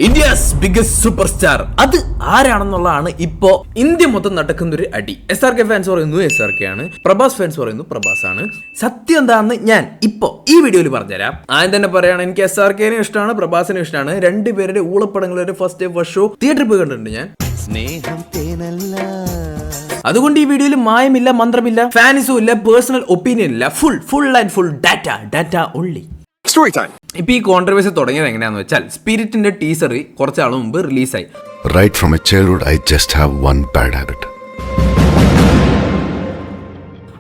India's biggest super star അത് ആരാണെന്നുള്ളതാണ് ഇപ്പോ India മൊത്തം നടക്കുന്ന ഒരു അടി. SRK ഫാൻസ് പറയുന്നു SRK ആണ്, പ്രഭാസ് ഫാൻസ് പറയുന്നു പ്രഭാസ് ആണ്. സത്യം എന്താണെന്ന് ഞാൻ ഇപ്പോ ഈ വീഡിയോയിൽ പറഞ്ഞുതരാം. ആദ്യം തന്നെ പറയാണ്, എനിക്ക് SRK ഇഷ്ടമാണ്, പ്രഭാസിനെ ഇഷ്ടമാണ്. രണ്ടുപേരുടെ ഊളപ്പടങ്ങളുടെ ഫസ്റ്റ് ഷോ തിയേറ്ററിൽ പോയി കണ്ടിട്ടുണ്ട് ഞാൻ. അതുകൊണ്ട് ഈ വീഡിയോയിൽ മായമില്ല, മന്ത്രമില്ല, ഫാനിസും ഇല്ല, പേഴ്സണൽ ഒപ്പീനിയൻ ഇല്ല, full and full data only. ഇപ്പൊ ഈ കോൺട്രവേഴ്സി തുടങ്ങിയത് എങ്ങനെയാന്ന് വെച്ചാൽ, സ്പിരിറ്റിന്റെ ടീസർ കുറച്ചാൾ മുമ്പ് റിലീസായി. Right from my childhood, I just have one bad habit.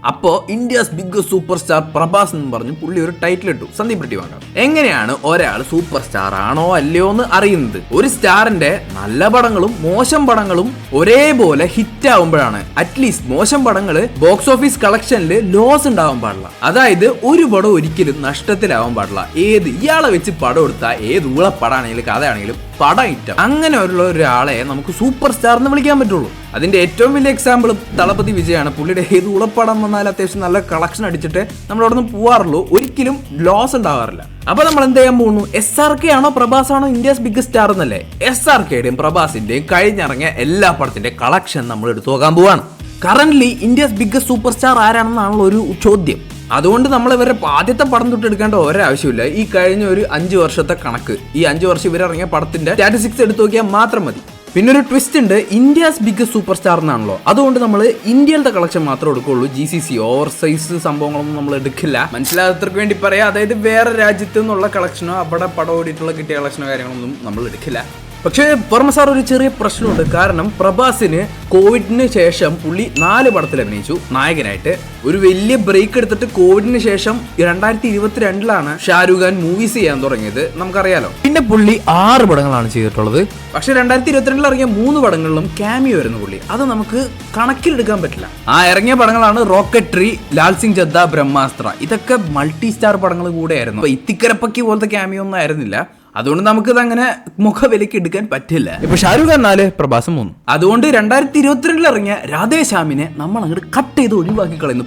അപ്പോ India's biggest super star Prabhas എന്ന് പറഞ്ഞു പുള്ളി ഒരു ടൈറ്റിൽ ഇട്ടു, സന്ദീപ് റെഡ്ഡി വാങ്ങാം. എങ്ങനെയാണ് ഒരാൾ സൂപ്പർ സ്റ്റാർ ആണോ അല്ലയോ എന്ന് അറിയുന്നത്? ഒരു സ്റ്റാറിന്റെ നല്ല പടങ്ങളും മോശം പടങ്ങളും ഒരേപോലെ ഹിറ്റ് ആവുമ്പോഴാണ്. അറ്റ്ലീസ്റ്റ് മോശം പടങ്ങള് ബോക്സ് ഓഫീസ് കളക്ഷനിൽ ലോസ് ഉണ്ടാവാൻ പാടില്ല. അതായത് ഒരു പടം ഒരിക്കലും നഷ്ടത്തിലാവാൻ പാടില്ല. ഇയാളെ വെച്ച് പടം എടുത്താൽ ഏത് ഊളപ്പടാണെങ്കിലും കഥയാണെങ്കിലും പടം ഹിറ്റ്. അങ്ങനെ ഉള്ള ഒരാളെ നമുക്ക് സൂപ്പർ സ്റ്റാർ എന്ന് വിളിക്കാൻ പറ്റുള്ളൂ. അതിന്റെ ഏറ്റവും വലിയ എക്സാമ്പിൾ തളപതി വിജയാണ്. പുള്ളിയുടെ ഏത് ഉളപ്പടം വന്നാലും അത്യാവശ്യം നല്ല കളക്ഷൻ അടിച്ചിട്ട് നമ്മൾ അവിടെ നിന്ന് പോവാറുള്ളൂ, ഒരിക്കലും ലോസ് ഉണ്ടാവാറില്ല. അപ്പൊ നമ്മൾ എന്ത് ചെയ്യാൻ പോകുന്നു? SRK ആണോ പ്രഭാസ് ആണോ ഇന്ത്യസ് ബിഗ്ഗസ്റ്റ് സ്റ്റാർ എന്നല്ലേ? SRKയുടെയും പ്രഭാസിന്റെയും കഴിഞ്ഞിറങ്ങിയ എല്ലാ പടത്തിന്റെ കളക്ഷൻ നമ്മൾ എടുത്തു നോക്കാൻ പോവാണ്. Currently India's biggest super star ആരാണെന്നാണല്ലോ ഒരു ചോദ്യം. അതുകൊണ്ട് നമ്മൾ ഇവരുടെ ആദ്യത്തെ പടം തൊട്ട് എടുക്കേണ്ട ഒരാവശ്യമില്ല. ഈ കഴിഞ്ഞ ഒരു 5 വർഷത്തെ കണക്ക്, ഈ 5 വർഷം ഇവരിറങ്ങിയ പടത്തിന്റെ സ്റ്റാറ്റിസ്റ്റിക്സ് എടുത്തു നോക്കിയാൽ മാത്രം മതി. പിന്നെ ഒരു ട്വിസ്റ്റ് ഉണ്ട്, ഇന്ത്യസ് ബിഗ്ഗസ്റ്റ് സൂപ്പർ സ്റ്റാർ എന്നാണല്ലോ. അതുകൊണ്ട് നമ്മൾ ഇന്ത്യയിലത്തെ കളക്ഷൻ മാത്രമേ എടുക്കുള്ളൂ. GCC ഓവർ സൈസ് സംഭവങ്ങളൊന്നും നമ്മൾ എടുക്കില്ല. മനസ്സിലാകാത്തവർക്ക് വേണ്ടി പറയാം, അതായത് വേറെ രാജ്യത്തു നിന്നുള്ള കളക്ഷനോ അവിടെ പടം ഓടിയിട്ടുള്ള കിട്ടിയ കളക്ഷനോ കാര്യങ്ങളൊന്നും നമ്മൾ എടുക്കില്ല. പക്ഷേ വർമ്മ സാർ ഒരു ചെറിയ പ്രശ്നമുണ്ട്. കാരണം പ്രഭാസിന് കോവിഡിന് ശേഷം പുള്ളി 4 പടത്തിൽ അഭിനയിച്ചു നായകനായിട്ട്. ഒരു വലിയ ബ്രേക്ക് എടുത്തിട്ട് കോവിഡിന് ശേഷം 2022 ഷാരൂഖ് ഖാൻ മൂവീസ് ചെയ്യാൻ തുടങ്ങിയത്, നമുക്കറിയാലോ. പിന്നെ പുള്ളി 6 പടങ്ങളാണ് ചെയ്തിട്ടുള്ളത്. പക്ഷെ 2022 ഇറങ്ങിയ 3 പടങ്ങളിലും ക്യാമിയോ വരുന്നു പുള്ളി. അത് നമുക്ക് കണക്കിലെടുക്കാൻ പറ്റില്ല. ഇറങ്ങിയ പടങ്ങളാണ് റോക്കട്രി, ലാൽ സിംഗ് ചദ്ദ, ബ്രഹ്മാസ്ത്ര. ഇതൊക്കെ മൾട്ടി സ്റ്റാർ പടങ്ങൾ കൂടെയായിരുന്നു. ഇത്തിക്കരപ്പക്കി പോലത്തെ ക്യാമിയോ ഒന്നും ആയിരുന്നില്ല. അതുകൊണ്ട് നമുക്കിത് അങ്ങനെ മുഖവിലക്ക് എടുക്കാൻ പറ്റില്ല. ഇപ്പൊ ഷാരൂഖ് ഖാൻ 4, പ്രഭാസം 3. അതുകൊണ്ട് 2022 ഇറങ്ങിയ രാധേശ്യാമിനെ നമ്മൾ അങ്ങോട്ട് കട്ട് ചെയ്ത് ഒഴിവാക്കി കളയുന്നു.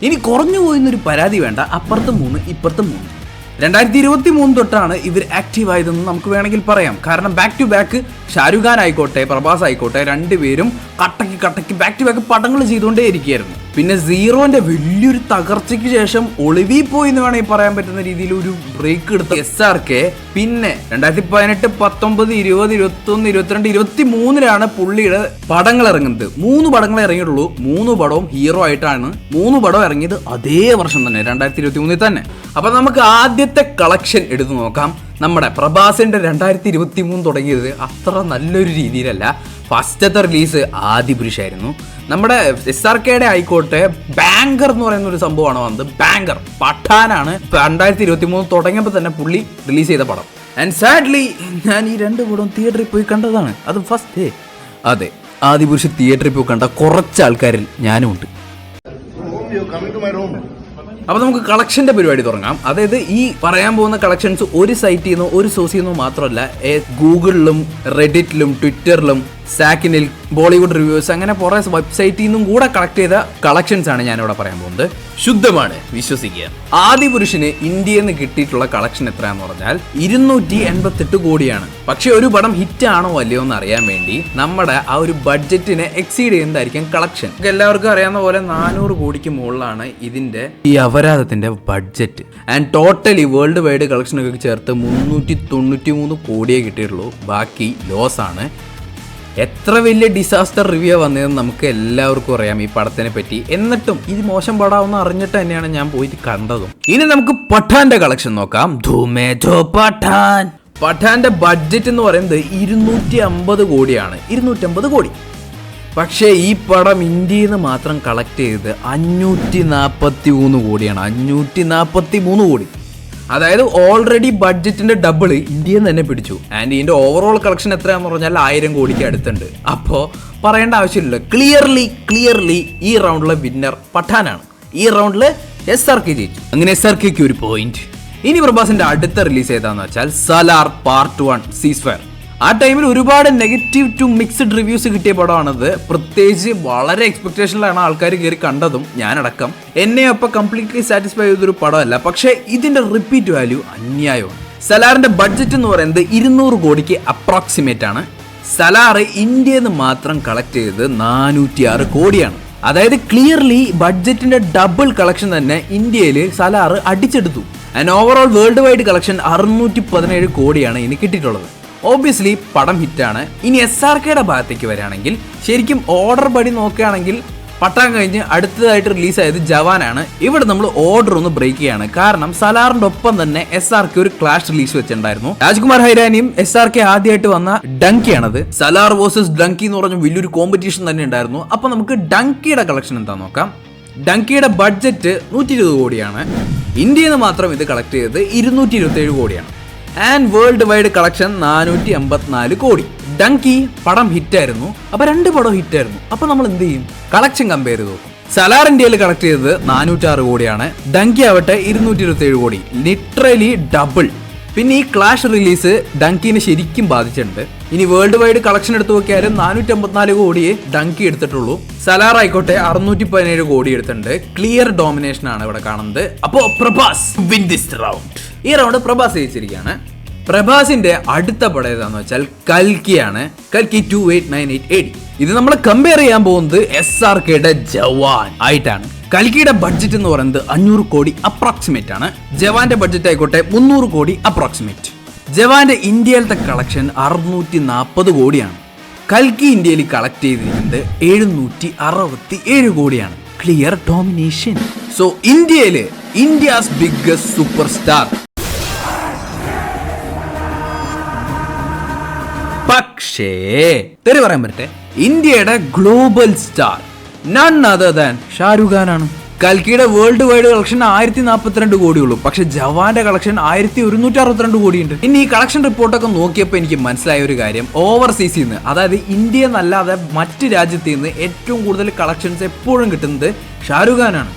ഇനി കുറഞ്ഞു പോയെന്നൊരു പരാതി വേണ്ട. അപ്പുറത്തും 3, ഇപ്പുറത്തും 3. 2023 തൊട്ടാണ് ഇവർ ആക്റ്റീവ് ആയതെന്ന് നമുക്ക് വേണമെങ്കിൽ പറയാം. കാരണം back to back Shahrukh Khan ആയിക്കോട്ടെ പ്രഭാസ് ആയിക്കോട്ടെ, രണ്ടുപേരും കട്ടക്ക് ബാക്ക് ടു ബാക്ക് പടങ്ങൾ ചെയ്തുകൊണ്ടേ ഇരിക്കുകയായിരുന്നു. പിന്നെ സീറോന്റെ വലിയൊരു തകർച്ചയ്ക്ക് ശേഷം ഒളിവി പോയി എന്ന് വേണമെങ്കിൽ പറയാൻ പറ്റുന്ന രീതിയിൽ ഒരു ബ്രേക്ക് എടുത്ത SRK പിന്നെ 2018, 19, 20, 21, 22, 23 പുള്ളിയുടെ പടങ്ങൾ ഇറങ്ങുന്നത്. 3 പടങ്ങൾ ഇറങ്ങിയിട്ടുള്ളൂ. 3 പടവും ഹീറോ ആയിട്ടാണ്. 3 പടം ഇറങ്ങിയത് അതേ വർഷം തന്നെ, 2023 തന്നെ. അപ്പൊ നമുക്ക് ആദ്യത്തെ കളക്ഷൻ എടുത്തു നോക്കാം. നമ്മുടെ പ്രഭാസിന്റെ 2023 തുടങ്ങിയത് അത്ര നല്ലൊരു രീതിയിലല്ല. ഫസ്റ്റത്തെ റിലീസ് ആദിപുരുഷായിരുന്നു. നമ്മുടെ SRKയുടെ ആയിക്കോട്ടെ ബാങ്കർ എന്ന് പറയുന്ന ഒരു സംഭവമാണ് വന്നത്. ബാങ്കർ പഠാനാണ് 2023 തുടങ്ങിയപ്പോൾ തന്നെ പുള്ളി റിലീസ് ചെയ്ത പടം. ആൻഡ് സാഡ്ലി ഞാൻ ഈ 2 പടവും തിയേറ്ററിൽ പോയി കണ്ടതാണ്. അത് ഫസ്റ്റ് ഡേ. അതെ, ആദിപുരുഷ് തിയേറ്ററിൽ പോയി കണ്ട കുറച്ച് ആൾക്കാരിൽ ഞാനും ഉണ്ട്. അപ്പൊ നമുക്ക് കളക്ഷന്റെ പരിപാടി തുടങ്ങാം. അതായത് ഈ പറയാൻ പോകുന്ന കളക്ഷൻസ് ഒരു സൈറ്റിൽ നിന്നോ ഒരു സോഴ്സിൽ നിന്നോ മാത്രമല്ല, ഗൂഗിളിലും റെഡിറ്റിലും ട്വിറ്ററിലും സാക്കിനിൽ, ബോളിവുഡ് റിവ്യൂസ്, അങ്ങനെ കുറെ വെബ്സൈറ്റിൽ നിന്നും കൂടെ കളക്ട് ചെയ്ത കളക്ഷൻസ് ആണ് ഞാനിവിടെ പറയാൻ പോകുന്നത്. ശുദ്ധമാണ്, വിശ്വസിക്കുക. ആദിപുരുഷന് ഇന്ത്യയിൽ നിന്ന് കിട്ടിയിട്ടുള്ള കളക്ഷൻ എത്രയാന്ന് പറഞ്ഞാൽ 288 കോടിയാണ്. പക്ഷെ ഒരു പടം ഹിറ്റ് ആണോ അല്ലയോ എന്ന് അറിയാൻ വേണ്ടി നമ്മുടെ ആ ഒരു ബഡ്ജറ്റിനെ എക്സീഡ് ചെയ്യുന്നതായിരിക്കും കളക്ഷൻ. എല്ലാവർക്കും അറിയാവുന്ന പോലെ 400 കോടിക്ക് മുകളിലാണ് ഇതിന്റെ ഈ അപരാധത്തിന്റെ budget. And totally world wide കളക്ഷനൊക്കെ ചേർത്ത് 393 കോടിയേ കിട്ടിയിട്ടുള്ളൂ. ബാക്കി ലോസ് ആണ്. എത്ര വലിയ ഡിസാസ്റ്റർ റിവ്യൂ വന്നതെന്ന് നമുക്ക് എല്ലാവർക്കും അറിയാം ഈ പടത്തിനെ പറ്റി. എന്നിട്ടും ഇത് മോശം പടാവെന്ന് അറിഞ്ഞിട്ട് തന്നെയാണ് ഞാൻ പോയിട്ട് കണ്ടതും. ഇനി നമുക്ക് പഠാന്റെ കളക്ഷൻ നോക്കാം. പഠാന്റെ ബഡ്ജറ്റ് എന്ന് പറയുന്നത് 250 കോടിയാണ്. 250 കോടി. പക്ഷേ ഈ പടം ഇന്ത്യയിൽ നിന്ന് മാത്രം കളക്ട് ചെയ്ത് 543 കോടിയാണ്. 543 കോടി. അതായത് ഓൾറെഡി ബഡ്ജറ്റിന്റെ ഡബിൾ ഇന്ത്യയിൽ തന്നെ പിടിച്ചു. ആൻഡ് ഇതിന്റെ ഓവറോൾ കളക്ഷൻ എത്രയാന്ന് പറഞ്ഞാൽ 1000 കോടിക്ക് അടുത്തുണ്ട്. അപ്പോൾ പറയേണ്ട ആവശ്യമില്ല. ക്ലിയർലി ഈ റൗണ്ടിലെ വിന്നർ പഠാനാണ്. ഈ റൗണ്ടിൽ SRK ജയിച്ചു. അങ്ങനെ SRKക്ക് ഒരു പോയിന്റ്. ഇനി പ്രഭാസിന്റെ അടുത്ത റിലീസ് ഏതാന്ന് വെച്ചാൽ സലാർ പാർട്ട് 1 സീസ്ഫയർ. ആ ടൈമിൽ ഒരുപാട് നെഗറ്റീവ് ടു മിക്സ്ഡ് റിവ്യൂസ് കിട്ടിയ പടമാണത്. പ്രത്യേകിച്ച് വളരെ എക്സ്പെക്ടേഷനിലാണ് ആൾക്കാർ കയറി കണ്ടതും, ഞാനടക്കം. എന്നെ അപ്പം കംപ്ലീറ്റ്ലി സാറ്റിസ്ഫൈ ചെയ്തൊരു പടമല്ല. പക്ഷേ ഇതിന്റെ റിപ്പീറ്റ് വാല്യൂ അന്യായമാണ്. സലാറിന്റെ ബഡ്ജറ്റ് എന്ന് പറയുന്നത് 200 കോടിക്ക് അപ്രോക്സിമേറ്റ് ആണ്. സലാർ ഇന്ത്യയിൽ നിന്ന് മാത്രം കളക്ട് ചെയ്തത് 406 കോടിയാണ്. അതായത് ക്ലിയർലി ബഡ്ജറ്റിന്റെ ഡബിൾ കളക്ഷൻ തന്നെ ഇന്ത്യയിൽ സലാർ അടിച്ചെടുത്തു. And overall world wide collection 617 കോടിയാണ് ഇനി കിട്ടിയിട്ടുള്ളത്. ഓബിയസ്ലി പടം ഹിറ്റാണ്. ഇനി SRKയുടെ ഭാഗത്തേക്ക് വരികയാണെങ്കിൽ ശരിക്കും ഓർഡർ പടി നോക്കുകയാണെങ്കിൽ പട്ടാൻ കഴിഞ്ഞ് അടുത്തതായിട്ട് റിലീസായത് ജവാനാണ്. ഇവിടെ നമ്മൾ ഓർഡർ ഒന്ന് ബ്രേക്ക് ചെയ്യാണ്. കാരണം സലാറിന്റെ ഒപ്പം തന്നെ SRK ഒരു ക്ലാഷ് റിലീസ് വെച്ചിട്ടുണ്ടായിരുന്നു. രാജ്കുമാർ ഹൈരാനിയും SRK ആദ്യമായിട്ട് വന്ന ഡങ്കിയാണത്. സലാർ വേഴ്സസ് ഡങ്കി എന്ന് പറഞ്ഞ വലിയൊരു കോമ്പറ്റീഷൻ തന്നെ ഉണ്ടായിരുന്നു. അപ്പൊ നമുക്ക് ഡങ്കിയുടെ കളക്ഷൻ എന്താ നോക്കാം. ഡങ്കിയുടെ ബഡ്ജറ്റ് 120 കോടിയാണ്. ഇന്ത്യയിൽ നിന്ന് മാത്രം ഇത് കളക്ട് ചെയ്തത് 227 കോടിയാണ്. ആൻഡ് വേൾഡ് വൈഡ് കളക്ഷൻ 484 കോടി. ഡങ്കി പടം ഹിറ്റായിരുന്നു. അപ്പൊ 2 പടം ഹിറ്റായിരുന്നു. അപ്പൊ നമ്മൾ എന്ത് ചെയ്യും? കളക്ഷൻ കമ്പയർ ചെയ്ത് നോക്കും. സലാർ ഇന്ത്യയിൽ കളക്ട് ചെയ്തത് 406 കോടിയാണ്. ഡങ്കി ആവട്ടെ 227 കോടി. Literally double. പിന്നെ ഈ ക്ലാഷ് റിലീസ് ഡങ്കിനെ ശരിക്കും ബാധിച്ചിട്ടുണ്ട്. ഇനി വേൾഡ് വൈഡ് കളക്ഷൻ എടുത്തു നോക്കിയാലും 454 കോടിയെ ഡങ്കി എടുത്തിട്ടുള്ളൂ. സലാർ ആയിക്കോട്ടെ 617 കോടി എടുത്തിട്ടുണ്ട്. ക്ലിയർ ഡോമിനേഷൻ ആണ് ഇവിടെ കാണുന്നത്. അപ്പോ പ്രഭാസ് വിൻ ദിസ് റൗണ്ട്. ഈ റൗണ്ട് പ്രഭാസ് ജയിച്ചിരിക്കുകയാണ്. പ്രഭാസിന്റെ അടുത്ത പടം ഏതാന്ന് വെച്ചാൽ കൽക്കിയാണ്. കൽക്കി 2898 AD. ഇത് നമ്മൾ കമ്പയർ ചെയ്യാൻ പോകുന്നത് SRKയുടെ ജവാൻ ആയിട്ടാണ്. കൽക്കിയുടെ ബഡ്ജറ്റ് എന്ന് പറയുന്നത് 500 കോടി അപ്രോക്സിമേറ്റ് ആണ്. ജവാന്റെ ബഡ്ജറ്റ് ആയിക്കോട്ടെ 300 കോടി അപ്രോക്സിമേറ്റ്. ജവാന്റെ ഇന്ത്യയിലത്തെ കളക്ഷൻ 640 കോടിയാണ്. കൽക്കി ഇന്ത്യയിൽ കളക്ട് ചെയ്തിരിക്കുന്നത് 767 കോടിയാണ്. Clear domination. സോ ഇന്ത്യയില് ഇന്ത്യസ് ബിഗ്ഗസ്റ്റ് സൂപ്പർ സ്റ്റാർ. പക്ഷേ തെറി പറയാൻ പറ്റേ, ഇന്ത്യയുടെ global star none other than Shah Rukh ഖാനാണ്. കൽക്കിയുടെ വേൾഡ് വൈഡ് കളക്ഷൻ 1042 കോടിയുള്ളൂ. പക്ഷെ ജവാന്റെ കളക്ഷൻ 1162 കോടിയുണ്ട്. ഇനി ഈ കളക്ഷൻ റിപ്പോർട്ടൊക്കെ നോക്കിയപ്പോൾ എനിക്ക് മനസ്സിലായ ഒരു കാര്യം, ഓവർസീസിൽ നിന്ന്, അതായത് ഇന്ത്യ എന്നല്ലാതെ മറ്റ് രാജ്യത്തിൽ നിന്ന് ഏറ്റവും കൂടുതൽ കളക്ഷൻസ് എപ്പോഴും കിട്ടുന്നത് ഷാരൂഖ് ഖാനാണ്.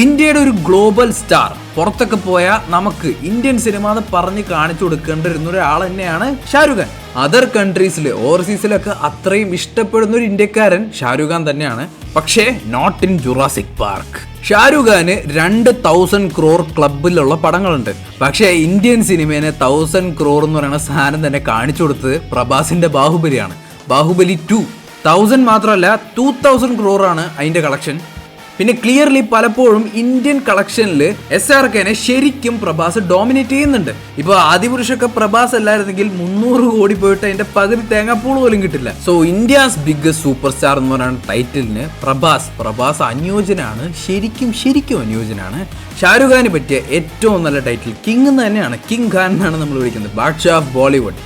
ഇന്ത്യയുടെ ഒരു ഗ്ലോബൽ സ്റ്റാർ. പുറത്തൊക്കെ പോയാൽ നമുക്ക് ഇന്ത്യൻ സിനിമ എന്ന് പറഞ്ഞ് കാണിച്ചു കൊടുക്കേണ്ടിരുന്ന ഒരാൾ തന്നെയാണ് ഷാരൂഖ് ഖാൻ. അതർ കൺട്രീസിൽ ഓവർസീസിലൊക്കെ അത്രയും ഇഷ്ടപ്പെടുന്ന ഒരു ഇന്ത്യക്കാരൻ ഷാരൂഖ് ഖാൻ തന്നെയാണ്. പക്ഷേ not in Jurassic park. Shahrukh ഖാന് 2000 crore ക്ലബിലുള്ള പടങ്ങളുണ്ട്. പക്ഷേ ഇന്ത്യൻ സിനിമേനെ 1000 crore എന്ന് പറയുന്ന സാധനം തന്നെ കാണിച്ചു കൊടുത്തത് പ്രഭാസിന്റെ ബാഹുബലിയാണ്. ബാഹുബലി 2 1000 മാത്രമല്ല 2000 crore ആണ് അതിന്റെ കളക്ഷൻ. പിന്നെ ക്ലിയർലി പലപ്പോഴും ഇന്ത്യൻ കളക്ഷനിൽ SRKനെ ശരിക്കും പ്രഭാസ് ഡോമിനേറ്റ് ചെയ്യുന്നുണ്ട്. ഇപ്പൊ ആദിപുരുഷൊക്കെ പ്രഭാസ് അല്ലായിരുന്നെങ്കിൽ 300 കോടി പോയിട്ട് അതിന്റെ പകുതി തേങ്ങാപ്പൂൾ പോലും കിട്ടില്ല. So India's biggest super star എന്ന് പറയുന്ന ടൈറ്റിലിന് പ്രഭാസ് അനുയോജ്യനാണ്. ശരിക്കും അനുയോജ്യനാണ്. ഷാരൂഖ് ഖാന് പറ്റിയ ഏറ്റവും നല്ല ടൈറ്റിൽ കിങ് എന്ന് തന്നെയാണ്. കിങ് ഖാൻ എന്നാണ് നമ്മൾ വിളിക്കുന്നത്. ബാദ്ഷാ ഓഫ് ബോളിവുഡ്.